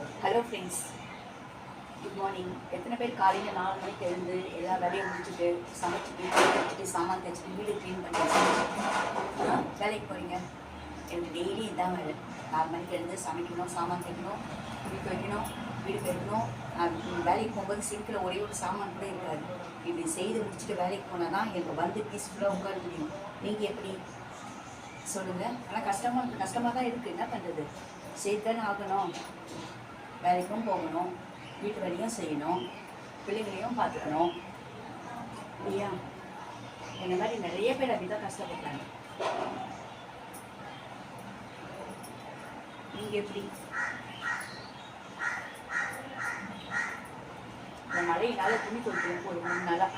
Hello friends, good morning. எத்தனை பேர் காலையில் 4 மணிக்கு எழுந்து எல்லா வேலையும் முடிச்சுட்டு சமைச்சிட்டு வச்சுட்டு சாமான் தைச்சிட்டு வீடு க்ளீன் பண்ணிட்டு வேலைக்கு போகிறீங்க? எனக்கு டெய்லி இதான் வேலை. 4 மணிக்கு எழுந்து சமைக்கணும், சாமான் தைக்கணும், துணி துவைக்கணும், வீடு பெருக்கணும். வேலைக்கு போகும்போது சிங்கில் ஒரே ஒரு சாமான் கூட இருக்காது. இப்படி செய்து முடிச்சுட்டு வேலைக்கு போனால் தான் எனக்கு வந்து பீஸ்ஃபுல்லாக உட்கார முடியும். நீங்கள் எப்படி சொல்லுங்கள்? ஆனால் கஷ்டமாக தான் இருக்குது. என்ன பண்ணுறது? செய்தானே ஆகணும். வேலைக்கும் போகணும், வீட்டு வேலையும் செய்யணும், பிள்ளைங்களையும் பார்த்துக்கணும் இல்லையா? இந்த மாதிரி நிறைய பேர் அப்படி தான் கஷ்டப்படுறாங்க. நீங்கள் எப்படி? இந்த மழையினால துணி துவைக்கணும் ஒரு 3 நாளாக